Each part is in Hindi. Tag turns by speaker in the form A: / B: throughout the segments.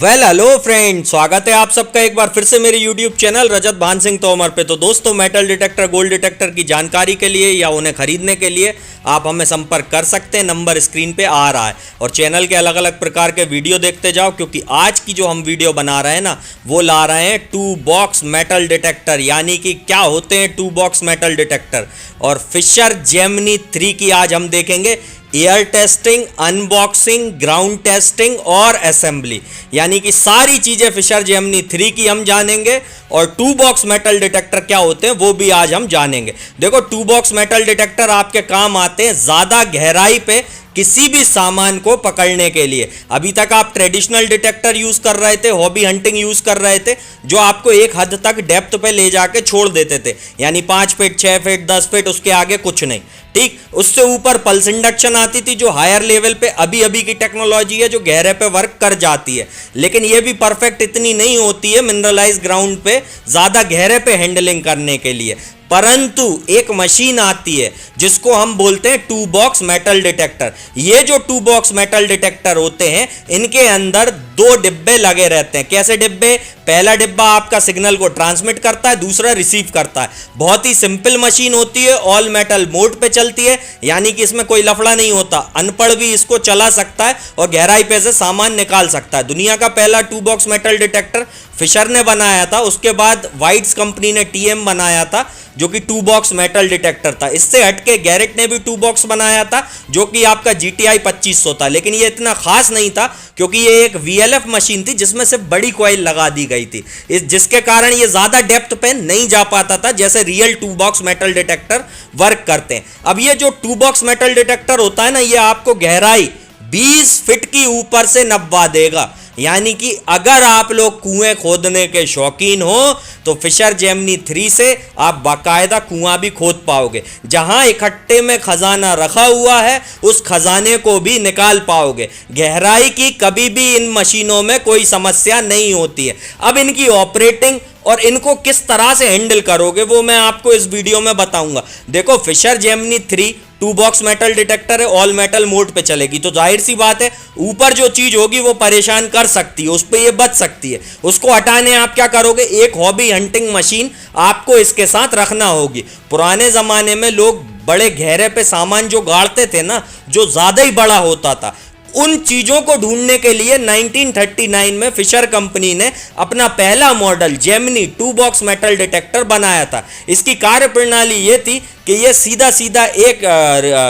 A: हेलो फ्रेंड, स्वागत है आप सबका एक बार फिर से मेरे यूट्यूब चैनल रजत भान सिंह तोमर पे। तो दोस्तों, मेटल डिटेक्टर, गोल्ड डिटेक्टर की जानकारी के लिए या उन्हें खरीदने के लिए आप हमें संपर्क कर सकते हैं। नंबर स्क्रीन पे आ रहा है और चैनल के अलग अलग प्रकार के वीडियो देखते जाओ, क्योंकि आज की जो हम वीडियो बना रहे हैं ना, वो ला रहे हैं 2 बॉक्स मेटल डिटेक्टर। यानी कि क्या होते हैं 2 बॉक्स मेटल डिटेक्टर। और फिशर जेमिनी 3 की आज हम देखेंगे air testing, unboxing, ground testing और असेंबली। यानी कि सारी चीजें फिशर जेमिनी 3 की हम जानेंगे और 2 बॉक्स मेटल डिटेक्टर क्या होते हैं वो भी आज हम जानेंगे। देखो, 2 बॉक्स मेटल डिटेक्टर आपके काम आते हैं ज्यादा गहराई पे किसी भी सामान को पकड़ने के लिए। अभी तक आप ट्रेडिशनल डिटेक्टर यूज कर रहे थे, हॉबी हंटिंग यूज कर रहे थे, जो आपको एक हद तक डेप्थ पे ले जाके छोड़ देते थे, यानी 5 फीट, 6 फीट, 10 फीट, उसके आगे कुछ नहीं। ठीक, उससे ऊपर पल्स इंडक्शन आती थी, जो हायर लेवल पे अभी अभी की टेक्नोलॉजी है, जो गहरे पे वर्क कर जाती है। लेकिन ये भी परफेक्ट इतनी नहीं होती है मिनरलाइज ग्राउंड पे ज्यादा गहरे पे हैंडलिंग करने के लिए। परंतु एक मशीन आती है जिसको हम बोलते हैं 2 बॉक्स मेटल डिटेक्टर। ये जो 2 बॉक्स मेटल डिटेक्टर होते हैं, इनके अंदर 2 डिब्बे लगे रहते हैं। कैसे डिब्बे? पहला डिब्बा आपका सिग्नल को ट्रांसमिट करता है, दूसरा रिसीव करता है। बहुत ही सिंपल मशीन होती है, ऑल मेटल मोड पे चलती है, यानी कि इसमें कोई लफड़ा नहीं होता। अनपढ़ भी इसको चला सकता है और गहराई पे से सामान निकाल सकता है। दुनिया का पहला 2 बॉक्स मेटल डिटेक्टर फिशर ने बनाया था। उसके बाद वाइट्स कंपनी ने TM बनाया था, जो कि 2 बॉक्स मेटल डिटेक्टर था। इससे हटके गैरेट ने भी 2 बॉक्स बनाया था, जो कि आपका GTI 2500 था। लेकिन ये इतना खास नहीं था, क्योंकि ये एक VLF मशीन थी जिसमें से बड़ी कॉइल लगा दी गई थी, जिसके कारण ये ज्यादा डेप्थ पे नहीं जा पाता था, जैसे real 2 box metal detector work करते हैं। अब ये जो 2 बॉक्स मेटल डिटेक्टर होता है ना, ये आपको गहराई 20 फीट की ऊपर से नपवा देगा। यानी कि अगर आप लोग कुएं खोदने के शौकीन हो, तो फिशर जेमिनी 3 से आप बाकायदा कुआं भी खोद पाओगे। जहां इकट्ठे में खजाना रखा हुआ है, उस खजाने को भी निकाल पाओगे। गहराई की कभी भी इन मशीनों में कोई समस्या नहीं होती है। अब इनकी ऑपरेटिंग और इनको किस तरह से हैंडल करोगे, वो मैं आपको इस वीडियो में बताऊंगा। देखो, Fisher Gemini 3 2 box metal detector है, ऑल मेटल मोड पे चलेगी, तो जाहिर सी बात है ऊपर जो चीज होगी वो परेशान कर सकती है, उस पर ये बच सकती है। उसको हटाने आप क्या करोगे? एक हॉबी हंटिंग मशीन आपको इसके साथ रखना होगी। पुराने जमाने में लोग बड़े गहरे पे सामान जो गाड़ते थे ना, जो ज्यादा ही बड़ा होता था, उन चीजों को ढूंढने के लिए 1939 में फिशर कंपनी ने अपना पहला model Gemini 2 box metal detector बनाया था। इसकी कार्य प्रणाली ये थी कि ये सीधा सीधा एक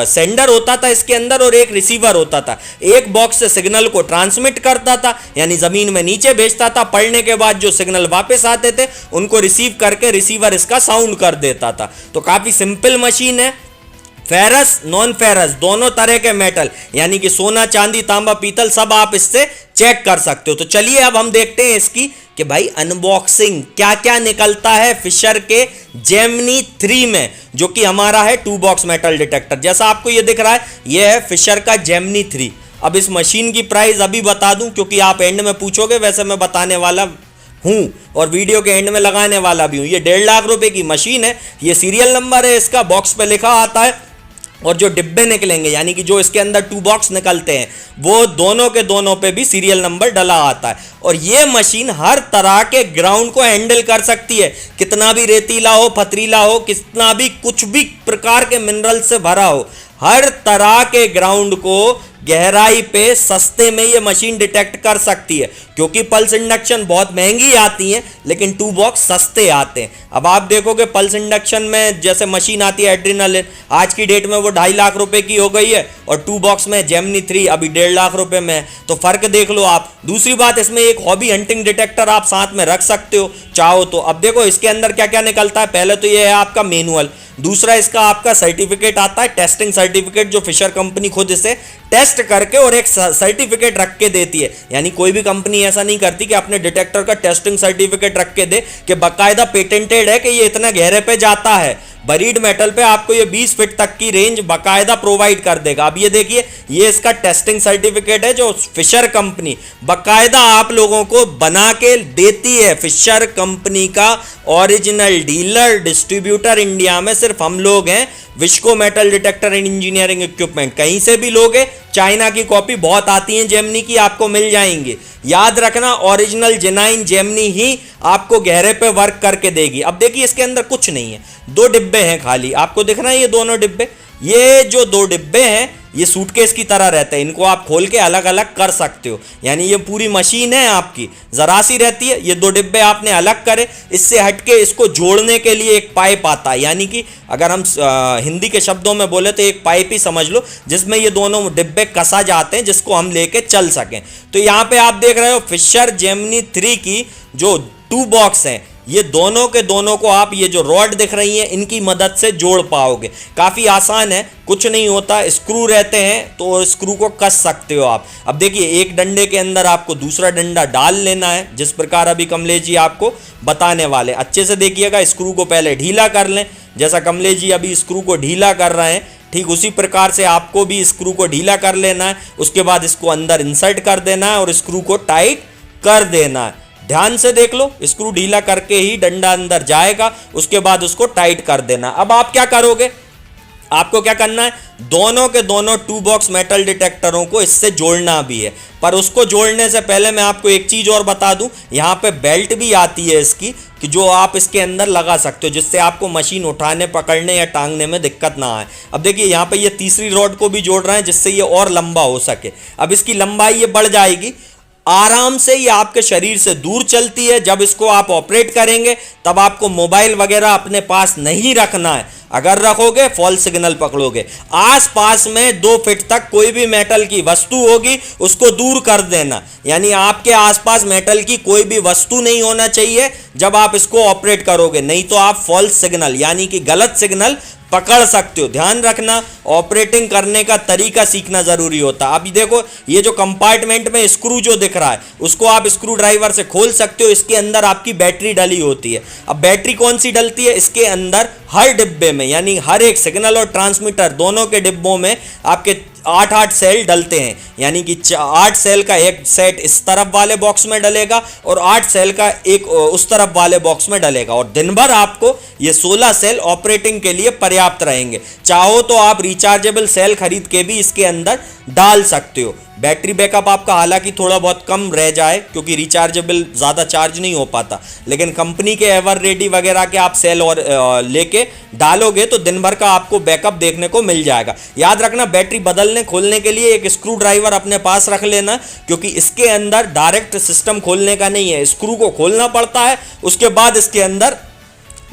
A: सेंडर होता था इसके अंदर और एक रिसीवर होता था। एक बॉक्स से सिग्नल को ट्रांसमिट करता था, यानी जमीन में नीचे भेजता था। पढ़ने के बाद जो सिग्नल वापस आते थे, उनको रिसीव करके रिसीवर इसका साउंड कर देता था। तो काफी सिंपल मशीन है। फेरस, नॉन फेरस, दोनों तरह के मेटल, यानी कि सोना, चांदी, तांबा, पीतल, सब आप इससे चेक कर सकते हो। तो चलिए अब हम देखते हैं इसकी कि भाई अनबॉक्सिंग क्या क्या निकलता है फिशर के जेमिनी 3 में, जो कि हमारा है 2 बॉक्स मेटल डिटेक्टर। जैसा आपको ये दिख रहा है, ये है फिशर का जेमिनी 3। अब इस मशीन की प्राइस अभी बता दूं, क्योंकि आप एंड में पूछोगे, वैसे मैं बताने वाला हूं और वीडियो के एंड में लगाने वाला भी हूं। ये 1.5 लाख रुपए की मशीन है। ये सीरियल नंबर है इसका, बॉक्स पे लिखा आता है। और जो डिब्बे निकलेंगे, यानी कि जो इसके अंदर 2 बॉक्स निकलते हैं, वो दोनों के दोनों पे भी सीरियल नंबर डला आता है। और ये मशीन हर तरह के ग्राउंड को हैंडल कर सकती है, कितना भी रेतीला हो, पथरीला हो, कितना भी कुछ भी प्रकार के मिनरल से भरा हो, हर तरह के ग्राउंड को गहराई पे सस्ते में ये मशीन डिटेक्ट कर सकती है। क्योंकि पल्स इंडक्शन बहुत महंगी आती है, लेकिन 2 बॉक्स सस्ते आते हैं। अब आप देखोगे पल्स इंडक्शन में जैसे मशीन आती है एड्रेनालिन, आज की डेट में वो 2.5 लाख रुपए की हो गई है, और 2 बॉक्स में जेमिनी 3 अभी 1.5 लाख रुपए में है। तो फर्क देख लो आप। दूसरी बात, इसमें एक हॉबी हंटिंग डिटेक्टर आप साथ में रख सकते हो चाहो तो। अब देखो इसके अंदर क्या क्या निकलता है। पहले तो ये है आपका मैनुअल, दूसरा इसका आपका सर्टिफिकेट आता है, टेस्टिंग सर्टिफिकेट, जो फिशर कंपनी खुद इसे टेस्ट करके और एक सर्टिफिकेट रख के देती है। यानी कोई भी कंपनी ऐसा नहीं करती कि अपने डिटेक्टर का टेस्टिंग सर्टिफिकेट रख के दे कि बाकायदा पेटेंटेड है कि ये इतना गहरे पे जाता है। बरीड मेटल पे आपको ये 20 फीट तक की रेंज बाकायदा प्रोवाइड कर देगा। अब ये देखिए, ये इसका टेस्टिंग सर्टिफिकेट है, जो फिशर कंपनी बाकायदा आप लोगों को बना के देती है। फिशर कंपनी का ओरिजिनल डीलर डिस्ट्रीब्यूटर इंडिया में सिर्फ हम लोग हैं। Visco metal detector and engineering equipment, कहीं से भी लोगे, चाइना की कॉपी बहुत आती है जेमिनी की, आपको मिल जाएंगे। याद रखना ओरिजिनल जेनाइन जेमिनी ही आपको गहरे पे वर्क करके देगी। अब देखिए इसके अंदर कुछ नहीं है, 2 डिब्बे हैं खाली, आपको दिख रहा है ये दोनों डिब्बे, ये जो 2 डिब्बे हैं ये सूटकेस की तरह रहते हैं, इनको आप खोल के अलग अलग कर सकते हो। यानी ये पूरी मशीन है आपकी, जरा सी रहती है, ये 2 डिब्बे आपने अलग करे। इससे हटके इसको जोड़ने के लिए एक पाइप आता है, यानी कि अगर हम हिंदी के शब्दों में बोले तो एक पाइप ही समझ लो, जिसमें ये दोनों डिब्बे कसा जाते हैं, जिसको हम लेके चल सकें। तो यहाँ पे आप देख रहे हो फिशर जेमिनी 3 की जो 2 बॉक्स हैं, ये दोनों के दोनों को आप ये जो रॉड दिख रही हैं इनकी मदद से जोड़ पाओगे। काफ़ी आसान है, कुछ नहीं होता, स्क्रू रहते हैं तो स्क्रू को कस सकते हो आप। अब देखिए एक डंडे के अंदर आपको दूसरा डंडा डाल लेना है, जिस प्रकार अभी कमलेश जी आपको बताने वाले। अच्छे से देखिएगा, स्क्रू को पहले ढीला कर लें, जैसा कमलेश जी अभी स्क्रू को ढीला कर रहे हैं, ठीक उसी प्रकार से आपको भी स्क्रू को ढीला कर लेना है। उसके बाद इसको अंदर इंसर्ट कर देना है और स्क्रू को टाइट कर देना है। ध्यान से देख लो, स्क्रू ढीला करके ही डंडा अंदर जाएगा, उसके बाद उसको टाइट कर देना। अब आप क्या करोगे, आपको क्या करना है, दोनों के दोनों 2 बॉक्स मेटल डिटेक्टरों को इससे जोड़ना भी है। पर उसको जोड़ने से पहले मैं आपको एक चीज़ और बता दूं, यहाँ पे बेल्ट भी आती है इसकी, कि जो आप इसके अंदर लगा सकते हो, जिससे आपको मशीन उठाने पकड़ने या टांगने में दिक्कत ना आए। अब देखिए यहाँ पे ये तीसरी रॉड को भी जोड़ रहे हैं, जिससे ये और लंबा हो सके। अब इसकी लंबाई ये बढ़ जाएगी, आराम से ये आपके शरीर से दूर चलती है। जब इसको आप ऑपरेट करेंगे तब आपको मोबाइल वगैरह अपने पास नहीं रखना है, अगर रखोगे फॉल्स सिग्नल पकड़ोगे। आसपास में 2 फीट तक कोई भी मेटल की वस्तु होगी उसको दूर कर देना, यानी आपके आसपास मेटल की कोई भी वस्तु नहीं होना चाहिए जब आप इसको ऑपरेट करोगे, नहीं तो आप फॉल्स सिग्नल यानी कि गलत सिग्नल पकड़ सकते हो। ध्यान रखना, ऑपरेटिंग करने का तरीका सीखना जरूरी होता है। अभी देखो ये जो कंपार्टमेंट में स्क्रू जो दिख रहा है उसको आप स्क्रू ड्राइवर से खोल सकते हो, इसके अंदर आपकी बैटरी डली होती है। अब बैटरी कौन सी डलती है, इसके अंदर हर डिब्बे में, यानी हर एक सिग्नल और ट्रांसमीटर दोनों के डिब्बों में आपके 8 सेल डलते हैं, यानी कि 8 सेल का एक सेट इस तरफ वाले बॉक्स में डलेगा और 8 सेल का एक उस तरफ वाले बॉक्स में डलेगा, और दिन भर आपको ये 16 सेल ऑपरेटिंग के लिए पर्याप्त रहेंगे। चाहो तो आप रिचार्जेबल सेल खरीद के भी इसके अंदर डाल सकते हो। बैटरी बैकअप आपका हालांकि थोड़ा बहुत कम रह जाए, क्योंकि रिचार्जेबल ज़्यादा चार्ज नहीं हो पाता, लेकिन कंपनी के एवर रेडी वगैरह के आप सेल और लेके डालोगे तो दिन भर का आपको बैकअप देखने को मिल जाएगा। याद रखना, बैटरी बदलने खोलने के लिए एक स्क्रू ड्राइवर अपने पास रख लेना, क्योंकि इसके अंदर डायरेक्ट सिस्टम खोलने का नहीं है, स्क्रू को खोलना पड़ता है, उसके बाद इसके अंदर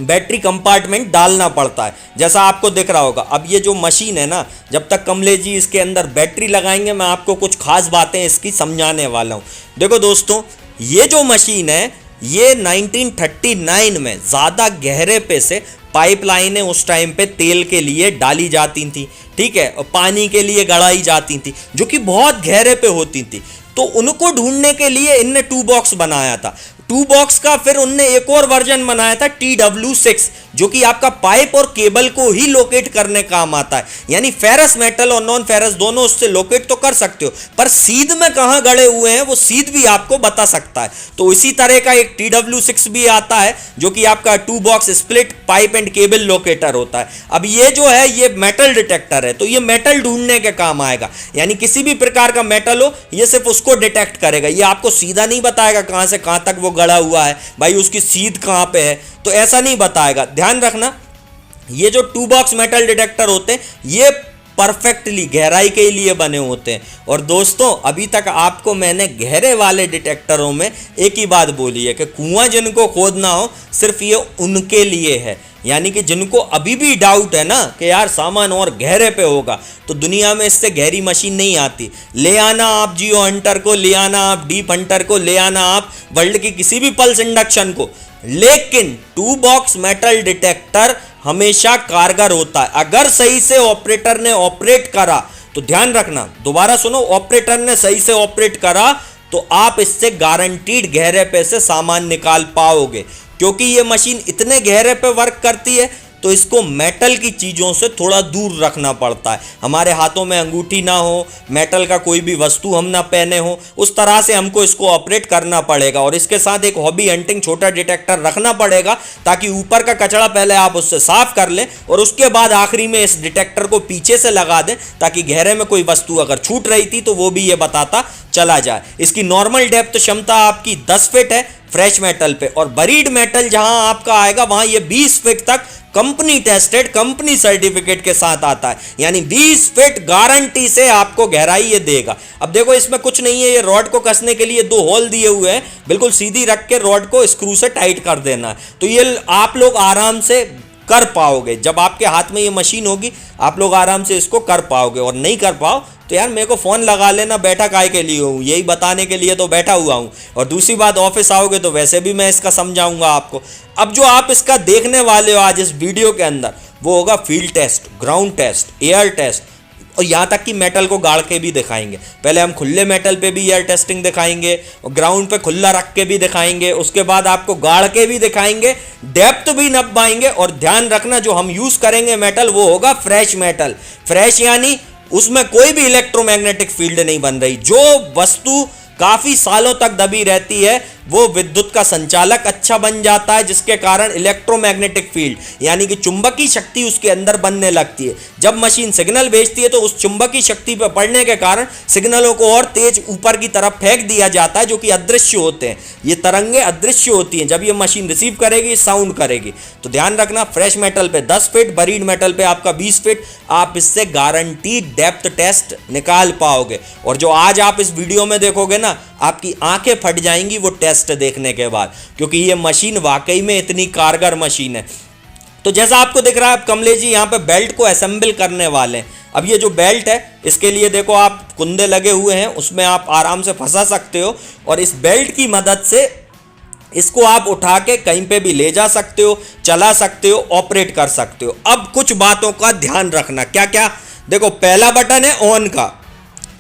A: बैटरी कंपार्टमेंट डालना पड़ता है, जैसा आपको दिख रहा होगा। अब ये जो मशीन है ना, जब तक कमलेश जी इसके अंदर बैटरी लगाएंगे मैं आपको कुछ खास बातें इसकी समझाने वाला हूँ। देखो दोस्तों, ये जो मशीन है ये 1939 में ज़्यादा गहरे पे से पाइपलाइनें उस टाइम पे तेल के लिए डाली जाती थी, ठीक है, और पानी के लिए गड़ाई जाती थी, जो कि बहुत गहरे पे होती थी। तो उनको ढूंढने के लिए इनने 2 बॉक्स बनाया था। 2 बॉक्स का फिर उनने एक और वर्जन बनाया था TW6, जो कि आपका पाइप और केबल को ही लोकेट करने काम आता है, यानी फेरस मेटल और नॉन फेरस दोनों उससे लोकेट तो कर सकते हो, पर सीध में कहां गड़े हुए हैं वो सीध भी आपको बता सकता है। तो इसी तरह का एक TW6 भी आता है, जो कि आपका 2 box split pipe and cable locator होता है। अब ये जो है ये मेटल डिटेक्टर है, तो ये मेटल ढूंढने के काम आएगा, यानी किसी भी प्रकार का मेटल हो ये सिर्फ उसको डिटेक्ट करेगा। ये आपको सीधा नहीं बताएगा कहां से कहां तक वो गड़ा हुआ है, भाई उसकी सीध कहां पे है, तो ऐसा नहीं बताएगा। ध्यान रखना, ये जो 2 बॉक्स मेटल डिटेक्टर होते हैं ये परफेक्टली गहराई के लिए बने होते हैं। और दोस्तों, अभी तक आपको मैंने गहरे वाले डिटेक्टरों में एक ही बात बोली है कि कुआं जिनको खोदना हो सिर्फ ये उनके लिए है, यानी कि जिनको अभी भी डाउट है ना कि यार सामान और गहरे पे होगा, तो दुनिया में इससे गहरी मशीन नहीं आती। ले आना आप जियो हंटर को, ले आना आप डीप हंटर को, ले आना आप वर्ल्ड की किसी भी पल्स इंडक्शन को, लेकिन 2 बॉक्स मेटल डिटेक्टर हमेशा कारगर होता है अगर सही से ऑपरेटर ने ऑपरेट करा। तो ध्यान रखना, दोबारा सुनो, ऑपरेटर ने सही से ऑपरेट करा तो आप इससे गारंटीड गहरे पे से सामान निकाल पाओगे, क्योंकि ये मशीन इतने गहरे पे वर्क करती है तो इसको मेटल की चीज़ों से थोड़ा दूर रखना पड़ता है। हमारे हाथों में अंगूठी ना हो, मेटल का कोई भी वस्तु हम ना पहने हो, उस तरह से हमको इसको ऑपरेट करना पड़ेगा। और इसके साथ एक हॉबी हंटिंग छोटा डिटेक्टर रखना पड़ेगा, ताकि ऊपर का कचरा पहले आप उससे साफ कर लें और उसके बाद आखिरी में इस डिटेक्टर को पीछे से लगा दें, ताकि गहरे में कोई वस्तु अगर छूट रही थी तो वो भी ये बताता चला जाए। इसकी नॉर्मल डेप्थ क्षमता आपकी 10 फीट है फ्रेश मेटल पे, और बरीड मेटल जहां आपका आएगा वहां ये 20 फीट तक कंपनी टेस्टेड कंपनी सर्टिफिकेट के साथ आता है, यानी 20 फीट गारंटी से आपको गहराई ये देगा। अब देखो इसमें कुछ नहीं है, ये रॉड को कसने के लिए 2 होल दिए हुए हैं, बिल्कुल सीधी रख के रॉड को स्क्रू से टाइट कर देना है, तो ये आप लोग आराम से कर पाओगे। जब आपके हाथ में ये मशीन होगी आप लोग आराम से इसको कर पाओगे, और नहीं कर पाओ तो यार मेरे को फ़ोन लगा लेना, बैठा काहे के लिए हूँ, यही बताने के लिए तो बैठा हुआ हूँ। और दूसरी बात, ऑफिस आओगे तो वैसे भी मैं इसका समझाऊंगा आपको। अब जो आप इसका देखने वाले हो आज इस वीडियो के अंदर, वो होगा field test, ground test, air test, और यहाँ तक कि मेटल को गाड़ के भी दिखाएंगे। पहले हम खुले मेटल पे भी एयर टेस्टिंग दिखाएंगे, और ग्राउंड पे खुला रख के भी दिखाएंगे, उसके बाद आपको गाड़ के भी दिखाएंगे, डेप्थ भी नप पाएंगे। और ध्यान रखना जो हम यूज़ करेंगे मेटल वो होगा फ्रेश मेटल। फ्रेश यानी उसमें कोई भी इलेक्ट्रोमैग्नेटिक फील्ड नहीं बन रही। जो वस्तु काफ़ी सालों तक दबी रहती है वो विद्युत का संचालक अच्छा बन जाता है, जिसके कारण इलेक्ट्रोमैग्नेटिक फील्ड यानी कि चुंबकीय शक्ति उसके अंदर बनने लगती है। जब मशीन सिग्नल भेजती है तो उस चुंबकीय शक्ति पर पड़ने के कारण सिग्नलों को और तेज ऊपर की तरफ फेंक दिया जाता है, जो कि अदृश्य होते हैं। ये तरंगे अदृश्य होती हैं। जब ये मशीन रिसीव करेगी साउंड करेगी। तो ध्यान रखना, फ्रेश मेटल पे 10 फीट, बरीड मेटल पे आपका 20 फीट, आप इससे गारंटी डेप्थ टेस्ट निकाल पाओगे। और जो आज आप इस वीडियो में देखोगे ना, आपकी आंखें फट जाएंगी वो टेस्ट देखने के बाद, क्योंकि ये मशीन वाकई में इतनी कारगर मशीन है। तो जैसा आपको दिख रहा है, अब कमलेश जी यहाँ पे बेल्ट को असेंबल करने वाले हैं। अब ये जो बेल्ट है इसके लिए देखो आप कुंदे लगे हुए हैं, उसमें आप आराम से फंसा सकते हो, और इस बेल्ट की मदद से इसको आप उठा के कहीं पे भी ले जा सकते हो, चला सकते हो, ऑपरेट कर सकते हो। अब कुछ बातों का ध्यान रखना, क्या क्या, देखो पहला बटन है ऑन का,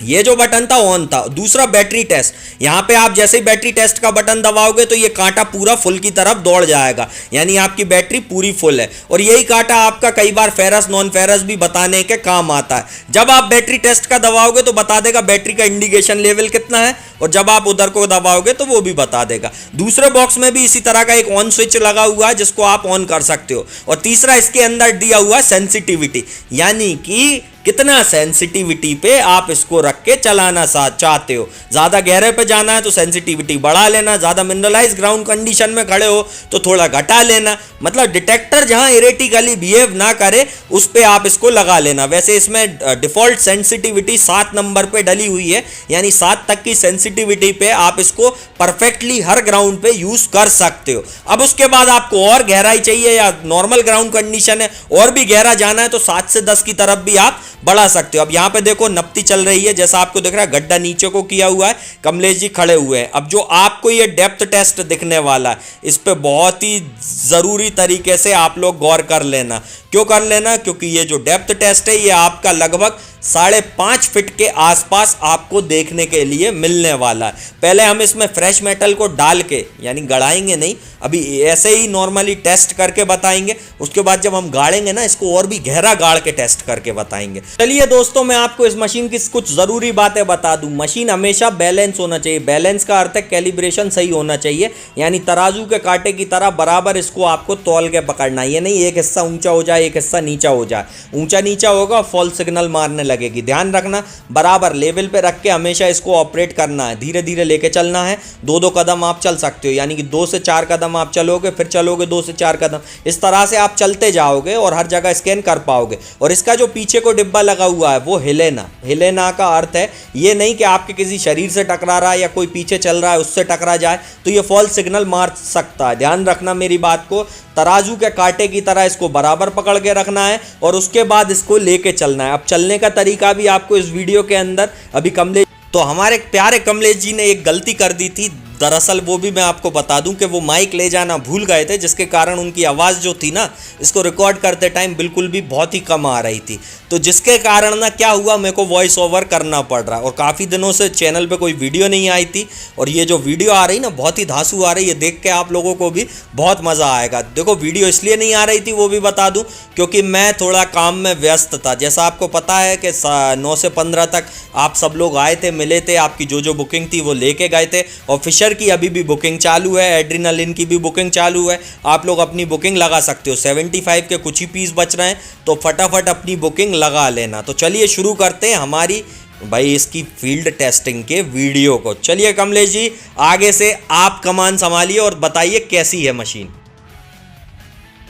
A: ये जो बटन था ऑन था। दूसरा बैटरी टेस्ट, यहाँ पे आप जैसे ही बैटरी टेस्ट का बटन दबाओगे तो ये कांटा पूरा फुल की तरफ दौड़ जाएगा, यानी आपकी बैटरी पूरी फुल है। और यही कांटा आपका कई बार फेरस नॉन फेरस भी बताने के काम आता है। जब आप बैटरी टेस्ट का दबाओगे तो बता देगा बैटरी का इंडिकेशन लेवल कितना है, और जब आप उधर को दबाओगे तो वो भी बता देगा। दूसरे बॉक्स में भी इसी तरह का एक ऑन स्विच लगा हुआ है जिसको आप ऑन कर सकते हो। और तीसरा इसके अंदर दिया हुआ है सेंसिटिविटी, यानी कि कितना सेंसिटिविटी पे आप इसको रख के चलाना चाहते हो। ज़्यादा गहरे पे जाना है तो सेंसिटिविटी बढ़ा लेना, ज़्यादा मिनरलाइज ग्राउंड कंडीशन में खड़े हो तो थोड़ा घटा लेना। मतलब डिटेक्टर जहां इरेटिकली बिहेव ना करे उस पे आप इसको लगा लेना। वैसे इसमें डिफॉल्ट सेंसिटिविटी 7 नंबर पे डली हुई है, यानी 7 तक की सेंसिटिविटी पे आप इसको परफेक्टली हर ग्राउंड पे यूज कर सकते हो। अब उसके बाद आपको और गहराई चाहिए या नॉर्मल ग्राउंड कंडीशन है और भी गहरा जाना है तो 7 से 10 की तरफ भी आप बढ़ा सकते हो। अब यहाँ पे देखो नपती चल रही है, जैसा आपको दिख रहा है गड्ढा नीचे को किया हुआ है, कमलेश जी खड़े हुए हैं। अब जो आपको ये डेप्थ टेस्ट दिखने वाला है इस पे बहुत ही ज़रूरी तरीके से आप लोग गौर कर लेना। क्यों कर लेना? क्योंकि ये जो डेप्थ टेस्ट है ये आपका लगभग 5.5 फीट के आसपास आपको देखने के लिए मिलने वाला है। पहले हम इसमें फ्रेश मेटल को डाल के, यानी गड़ाएंगे नहीं, अभी ऐसे ही नॉर्मली टेस्ट करके बताएंगे। उसके बाद जब हम गाड़ेंगे ना इसको और भी गहरा गाड़ के टेस्ट करके बताएंगे। चलिए दोस्तों, मैं आपको इस मशीन की कुछ ज़रूरी बातें बता दूं। मशीन हमेशा बैलेंस होना चाहिए। बैलेंस का अर्थ है कैलिब्रेशन सही होना चाहिए, यानी तराजू के कांटे की तरह बराबर इसको आपको तौल के पकड़ना है। ये नहीं एक हिस्सा ऊंचा हो जाए एक हिस्सा नीचा हो जाए। ऊंचा नीचा होगा फॉल्स सिग्नल मारने लगेगी। ध्यान रखना, बराबर लेवल पे रख के हमेशा इसको ऑपरेट करना है। धीरे धीरे लेके चलना है। 2-2 कदम आप चल सकते हो, यानी कि 2 से 4 कदम आप चलोगे, फिर चलोगे 2 से 4 कदम। इस तरह से आप चलते जाओगे और हर जगह स्कैन कर पाओगे। और इसका जो पीछे को डिब्बा लगा हुआ है वो हिलेना। हिलेना का अर्थ है ये नहीं कि आपके किसी शरीर से टकरा रहा है या कोई पीछे चल रहा है उससे टकरा जाए तो ये फॉल्स सिग्नल मार सकता है। ध्यान रखना मेरी बात को। तराजू के कांटे की तरह इसको बराबर पकड़ के रखना है और उसके बाद इसको लेके चलना है। अब चलने का तरीका भी आपको इस वीडियो के अंदर अभी कमलेश, तो हमारे प्यारे कमलेश जी ने एक गलती कर दी थी। दरअसल वो भी मैं आपको बता दूं कि वो माइक ले जाना भूल गए थे, जिसके कारण उनकी आवाज़ जो थी ना इसको रिकॉर्ड करते टाइम बिल्कुल भी बहुत ही कम आ रही थी। तो जिसके कारण ना क्या हुआ, मेरे को वॉइस ओवर करना पड़ रहा है। और काफ़ी दिनों से चैनल पे कोई वीडियो नहीं आई थी और ये जो वीडियो आ रही ना बहुत ही धांसू आ रही है। देख के आप लोगों को भी बहुत मज़ा आएगा। देखो वीडियो इसलिए नहीं आ रही थी वो भी बता दूँ, क्योंकि मैं थोड़ा काम में व्यस्त था। जैसा आपको पता है कि 9 से 15 तक आप सब लोग आए थे, मिले थे, आपकी जो बुकिंग थी वो लेके गए थे। और फिशर की अभी भी बुकिंग चालू है, एड्रीनालिन की भी बुकिंग चालू है। आप लोग अपनी बुकिंग लगा सकते हो। 75 के कुछ ही पीस बच रहे हैं तो फटाफट अपनी बुकिंग लगा लेना। तो चलिए शुरू करते हैं हमारी भाई इसकी फील्ड टेस्टिंग के वीडियो को। चलिए कमलेश जी, आगे से आप कमान संभालिए और बताइए कैसी है मशीन।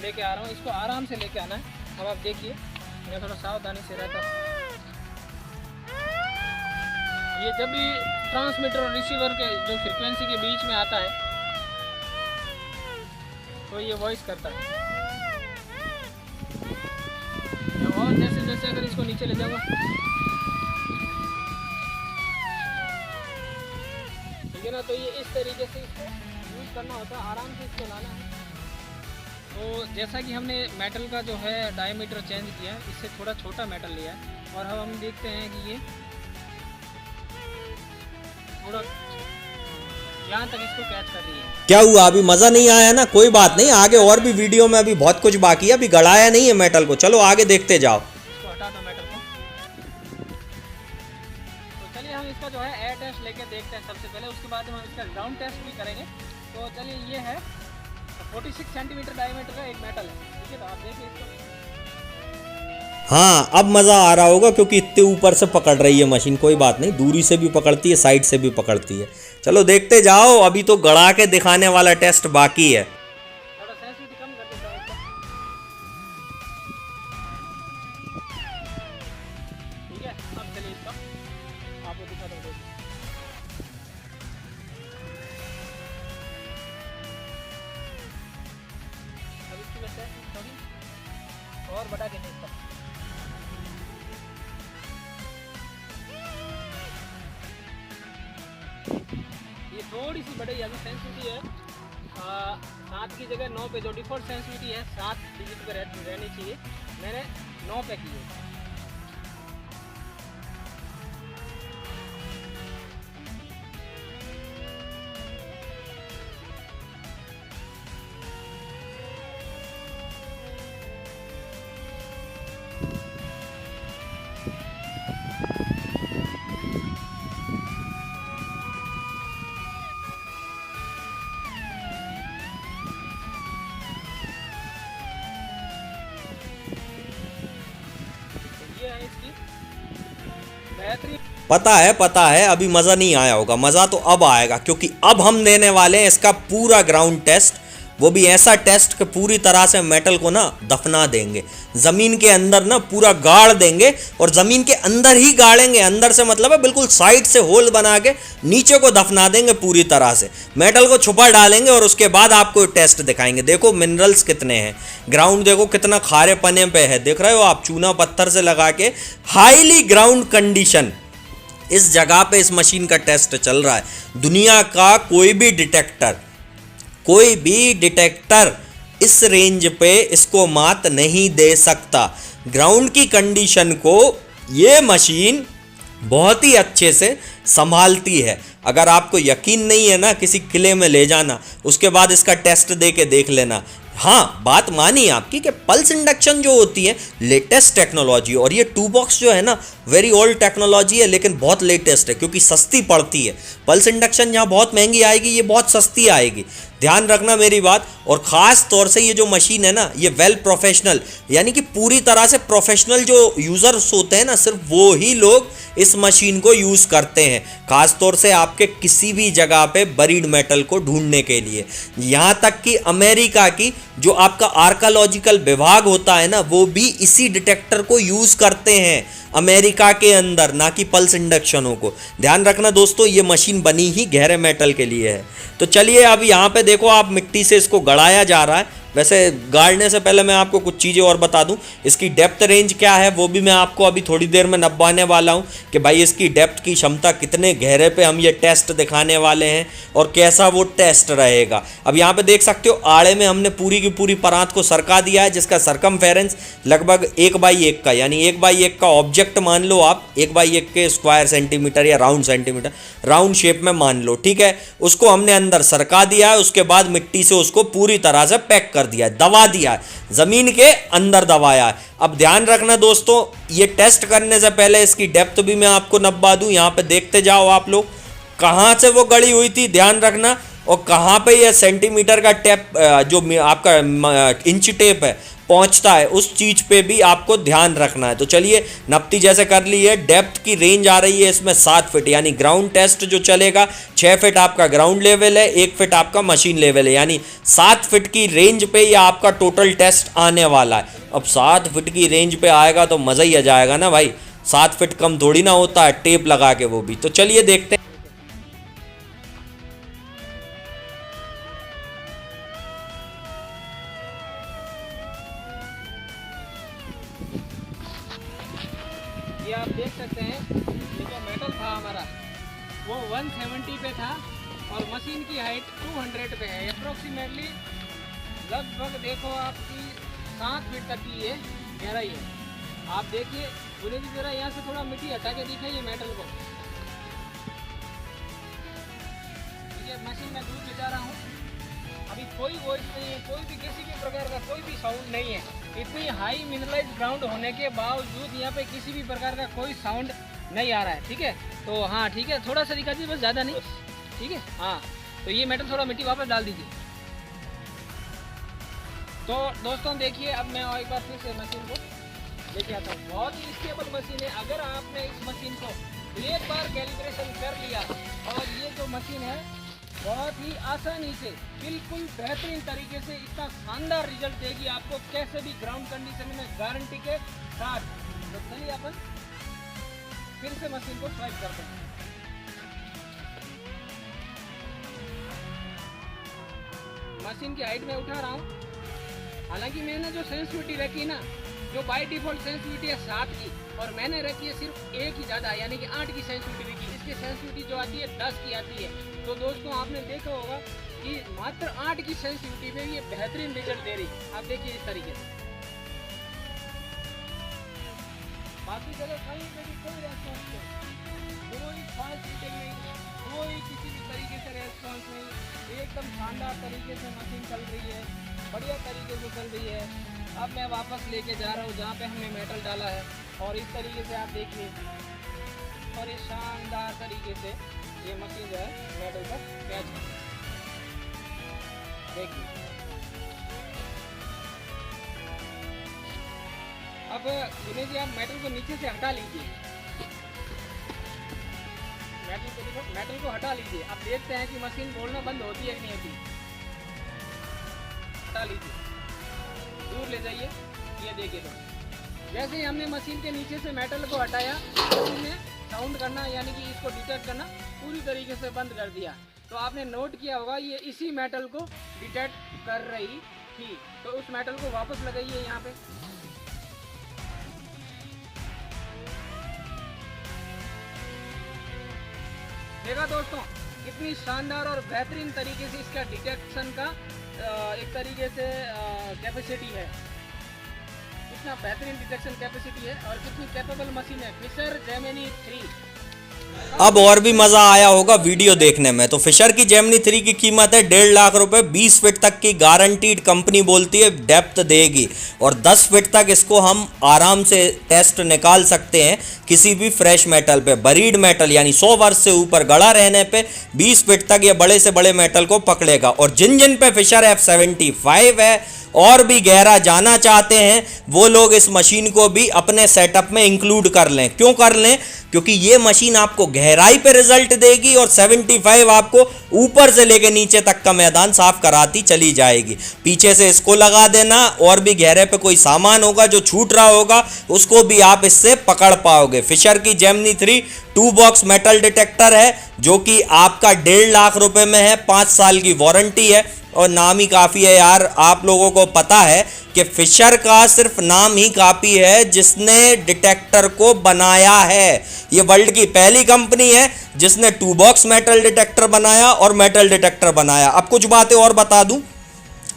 B: लेके आ रहा हूँ, इसको आराम से लेके आना है। अब आप देखिए, मैं थोड़ा सावधानी से रहता हूँ। ये जब भी ट्रांसमीटर और रिसीवर के जो फ्रीक्वेंसी के बीच में आता है तो ये वॉइस करता है। और जैसे जैसे अगर इसको नीचे ले जाऊंगा, ठीक है ना, तो ये इस तरीके से इसको यूज़ करना होता है, आराम से इसको लाना है। तो जैसा कि हमने मेटल का जो है डायमीटर चेंज किया है, इससे थोड़ा छोटा मेटल लिया है और अब हम देखते हैं कि ये थोड़ा यहाँ तक इसको कैच कर रही है।
A: क्या हुआ, अभी मजा नहीं आया ना? कोई बात नहीं, आगे और भी वीडियो में अभी बहुत कुछ बाकी है, अभी गड़ाया नहीं है मेटल को। चलो आगे देखते जाओ।
B: इसको हटा दो मेटल को। तो चलिए हम इसका जो है एयर टेस्ट लेके देखते हैं सबसे पहले, उसके बाद हम इसका ग्राउंड टेस्ट भी करेंगे। तो चलिए, ये है 46 सेंटीमीटर डायमीटर का एक मेटल है, ठीक है। तो आप देखिए इसको।
A: हाँ, अब मज़ा आ रहा होगा क्योंकि इतने ऊपर से पकड़ रही है मशीन। कोई बात नहीं, दूरी से भी पकड़ती है, साइड से भी पकड़ती है। चलो देखते जाओ, अभी तो गड़ा के दिखाने वाला टेस्ट बाकी है।
B: थोड़ा सेंसिटिविटी कम कर देता हूं इसका, ठीक है। अब चलिए इसका आपको दिखाता हूँ। अब इसकी वजह से थोड़ी और बढ़ा देंगे इसका। ये थोड़ी सी बढ़ी है, सेंसिटिविटी है 7 की जगह 9 पे, जो डिफॉल्ट सेंसिटिविटी है 7 डिजिट पे रहनी चाहिए, मैंने 9 पे की है। ये है इसकी बेहतरीन।
A: पता है अभी मज़ा नहीं आया होगा, मज़ा तो अब आएगा क्योंकि अब हम देने वाले हैं इसका पूरा ग्राउंड टेस्ट। वो भी ऐसा टेस्ट कि पूरी तरह से मेटल को ना दफना देंगे, ज़मीन के अंदर ना पूरा गाड़ देंगे और ज़मीन के अंदर ही गाड़ेंगे। अंदर से मतलब है बिल्कुल साइड से होल बना के नीचे को दफना देंगे पूरी तरह से, मेटल को छुपा डालेंगे और उसके बाद आपको टेस्ट दिखाएंगे। देखो मिनरल्स कितने हैं, ग्राउंड देखो कितना खारे पने पे है, देख रहे हो आप, चूना पत्थर से लगा के हाईली ग्राउंड कंडीशन इस जगह पे इस मशीन का टेस्ट चल रहा है। दुनिया का कोई भी डिटेक्टर इस रेंज पे इसको मात नहीं दे सकता। ग्राउंड की कंडीशन को ये मशीन बहुत ही अच्छे से संभालती है। अगर आपको यकीन नहीं है ना, किसी किले में ले जाना, उसके बाद इसका टेस्ट दे के देख लेना। हाँ, बात मानी आपकी कि पल्स इंडक्शन जो होती है लेटेस्ट टेक्नोलॉजी, और ये 2 बॉक्स जो है ना वेरी ओल्ड टेक्नोलॉजी है, लेकिन बहुत लेटेस्ट है क्योंकि सस्ती पड़ती है। पल्स इंडक्शन जहाँ बहुत महंगी आएगी, ये बहुत सस्ती आएगी, ध्यान रखना मेरी बात। और ख़ास तौर से ये जो मशीन है ना, ये वेल प्रोफेशनल, यानी कि पूरी तरह से प्रोफेशनल जो यूज़र्स होते हैं ना, सिर्फ वो ही लोग इस मशीन को यूज़ करते हैं। ख़ास तौर से आपके किसी भी जगह पे बरीड मेटल को ढूंढने के लिए, यहाँ तक कि अमेरिका की जो आपका आर्कोलॉजिकल विभाग होता है ना, वो भी इसी डिटेक्टर को यूज़ करते हैं अमेरिका के अंदर, ना कि पल्स इंडक्शनों को। ध्यान रखना दोस्तों, ये मशीन बनी ही गहरे मेटल के लिए है। तो चलिए अब यहाँ पे देखो आप, मिट्टी से इसको गड़ाया जा रहा है। वैसे गाड़ने से पहले मैं आपको कुछ चीज़ें और बता दूं, इसकी डेप्थ रेंज क्या है वो भी मैं आपको अभी थोड़ी देर में नब्बाने वाला हूं कि भाई इसकी डेप्थ की क्षमता कितने गहरे पे हम ये टेस्ट दिखाने वाले हैं और कैसा वो टेस्ट रहेगा। अब यहाँ पे देख सकते हो, आड़े में हमने पूरी की पूरी परात को सरका दिया है, जिसका सरकमफेरेंस लगभग 1/1 का, यानी 1/1 का ऑब्जेक्ट मान लो आप, 1/1 के स्क्वायर सेंटीमीटर या राउंड सेंटीमीटर, राउंड शेप में मान लो, ठीक है। उसको हमने अंदर सरका दिया है, उसके बाद मिट्टी से उसको पूरी तरह से पैक कर दिया है, दबा दिया है, जमीन के अंदर दबाया है। अब ध्यान रखना दोस्तों, ये टेस्ट करने से पहले इसकी डेप्थ भी मैं आपको नब्बा दूं। यहाँ पे देखते जाओ आप लोग, कहाँ से वो गड़ी हुई थी ध्यान रखना, और कहाँ पे ये सेंटीमीटर का टेप जो आपका इंच टेप है पहुंचता है, उस चीज़ पे भी आपको ध्यान रखना है। तो चलिए नपती जैसे कर ली है। डेप्थ की रेंज आ रही है इसमें 7 फीट, यानी ग्राउंड टेस्ट जो चलेगा 6 फीट आपका ग्राउंड लेवल है, 1 फीट आपका मशीन लेवल है, यानी 7 फीट की रेंज पे ये आपका टोटल टेस्ट आने वाला है। अब 7 फीट की रेंज पे आएगा तो मज़ा ही आ जाएगा ना भाई, 7 फीट कम थोड़ी ना होता है, टेप लगा के वो भी। तो चलिए देखते हैं।
B: ये आप देख सकते हैं, ये जो मेटल था हमारा वो 170 पे था और मशीन की हाइट 200 पे है। अप्रोक्सीमेटली लगभग देखो आपकी 7 फीट तक की ये गहराई है। आप देखिए बोले जी जरा यहाँ से थोड़ा मिट्टी हटा के दिखाइए मेटल को। ये मशीन में दूर ले जा रहा हूँ, अभी कोई वॉइस नहीं है, कोई भी किसी भी प्रकार का कोई भी साउंड नहीं है। इतनी हाई मिनरलाइज ग्राउंड होने के बावजूद यहाँ पे किसी भी प्रकार का कोई साउंड नहीं आ रहा है। ठीक है, तो हाँ ठीक है, थोड़ा सा दिखा दीजिए बस, ज़्यादा नहीं। ठीक है, हाँ तो ये मेटल थोड़ा मिट्टी वापस डाल दीजिए। तो दोस्तों देखिए, अब मैं एक बार फिर से मशीन को लेके आता हूँ। बहुत ही स्टेबल मशीन है। अगर आपने इस मशीन को एक बार कैलिब्रेशन कर लिया और ये जो मशीन है बहुत ही आसानी से बिल्कुल बेहतरीन तरीके से इतना शानदार रिजल्ट देगी आपको, कैसे भी ग्राउंड कंडीशन में गारंटी के साथ। तो चलिए अपन फिर से मशीन को स्वाइप करते हैं। मशीन की हाइट में उठा रहा हूँ। हालांकि मैंने जो सेंसिटिविटी रखी ना, जो बाय डिफॉल्ट सेंसिटिविटी है 7 की, और मैंने रखी है सिर्फ 1 ही ज़्यादा, यानी कि 8 की सेंसिटिविटी की। इसकी सेंसिटिविटी जो आती है 10 की आती है। तो दोस्तों आपने देखा होगा कि मात्र 8 की सेंसिटिविटी में ये बेहतरीन रिजल्ट दे रही है। आप देखिए इस तरीके से, बाकी जगह कहीं पे भी कोई रेस्पॉन्स नहीं, कोई फास्ट रीडिंग नहीं, कोई किसी भी तरीके से रेस्पॉन्स नहीं। एकदम शानदार तरीके से मशीन चल रही है, बढ़िया तरीके से चल रही है। अब मैं वापस लेके जा रहा हूँ जहाँ पे हमने मेटल डाला है, और इस तरीके से आप देखिए, और ये शानदार तरीके से ये मशीन जो है मेटल पर कैच है। देखिए अब विनय जी आप मेटल को नीचे से हटा लीजिए, मेटल को हटा लीजिए। आप देखते हैं कि मशीन बोलना बंद होती है कि नहीं होती। हटा लीजिए, दूर ले जाइए। ये देखिए, तो जैसे ही हमने मशीन के नीचे से मेटल को हटाया, मशीन ने साउंड करना यानी कि इसको डिटेक्ट करना पूरी तरीके से बंद कर दिया। तो आपने नोट किया होगा ये इसी मेटल को डिटेक्ट कर रही थी। तो उस मेटल को वापस लगाइए यहाँ पे। देखा दोस्तों, कितनी शानदार और बेहतरीन तरीके से इसका डिटेक्शन का एक तरीके से कैपेसिटी है। कितना बेहतरीन डिटेक्शन कैपेसिटी है और कितनी कैपेबल मशीन है फिशर जेमिनी 3।
A: अब और भी मज़ा आया होगा वीडियो देखने में। तो फिशर की जेमिनी 3 की कीमत है 1.5 लाख रुपए। 20 फीट तक की गारंटीड कंपनी बोलती है डेप्थ देगी, और 10 फीट तक इसको हम आराम से टेस्ट निकाल सकते हैं किसी भी फ्रेश मेटल पे। बरीड मेटल यानी 100 वर्ष से ऊपर गड़ा रहने पे 20 फीट तक ये बड़े से बड़े मेटल को पकड़ेगा। और जिन जिन पे फिशर F75 है और भी गहरा जाना चाहते हैं, वो लोग इस मशीन को भी अपने सेटअप में इंक्लूड कर लें। क्यों कर लें? क्योंकि ये मशीन आपको गहराई पे रिजल्ट देगी और 75 आपको ऊपर से लेके नीचे तक का मैदान साफ कराती चली जाएगी। पीछे से इसको लगा देना, और भी गहरे पे कोई सामान होगा जो छूट रहा होगा उसको भी आप इससे पकड़ पाओगे। फिशर की जेमिनी 3 2 बॉक्स मेटल डिटेक्टर है, जो कि आपका 1.5 लाख रुपए में है। 5 साल की वारंटी है, और नाम ही काफ़ी है यार। आप लोगों को पता है कि फिशर का सिर्फ नाम ही काफ़ी है जिसने डिटेक्टर को बनाया है। ये वर्ल्ड की पहली कंपनी है जिसने 2 बॉक्स मेटल डिटेक्टर बनाया और मेटल डिटेक्टर बनाया। अब कुछ बातें और बता दूं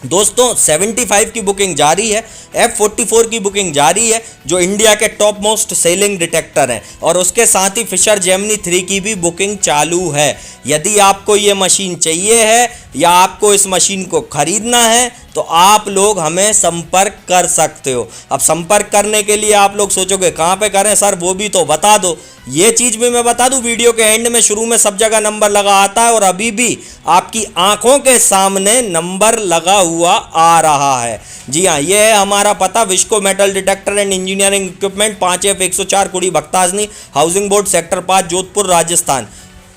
A: दोस्तों, 75 की बुकिंग जारी है, F44 की बुकिंग जारी है, जो इंडिया के टॉप मोस्ट सेलिंग डिटेक्टर हैं, और उसके साथ ही फिशर जेमिनी 3 की भी बुकिंग चालू है। यदि आपको ये मशीन चाहिए है या आपको इस मशीन को खरीदना है तो आप लोग हमें संपर्क कर सकते हो। अब संपर्क करने के लिए आप लोग सोचोगे कहाँ पे करें सर, वो भी तो बता दो। ये चीज़ भी मैं बता दूं, वीडियो के एंड में शुरू में सब जगह नंबर लगा आता है और अभी भी आपकी आंखों के सामने नंबर लगा हुआ आ रहा है। जी हाँ, ये है हमारा पता, Visco metal detector and engineering equipment, 5F104 Kudi Bhaktasni, housing board, sector 5, Jodhpur, Rajasthan.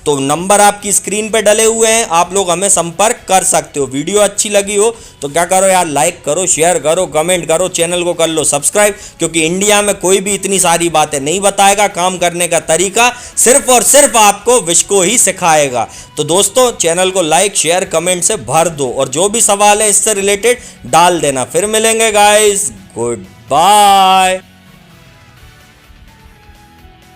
A: तो नंबर आपकी स्क्रीन पे डले हुए हैं, आप लोग हमें संपर्क कर सकते हो। वीडियो अच्छी लगी हो तो क्या करो यार, लाइक करो, शेयर करो, कमेंट करो, चैनल को कर लो सब्सक्राइब, क्योंकि इंडिया में कोई भी इतनी सारी बातें नहीं बताएगा। काम करने का तरीका सिर्फ और सिर्फ आपको विस्को ही सिखाएगा। तो दोस्तों, चैनल को लाइक शेयर कमेंट से भर दो और जो भी सवाल है इससे रिलेटेड डाल देना। फिर मिलेंगे गाइस, गुड बाय।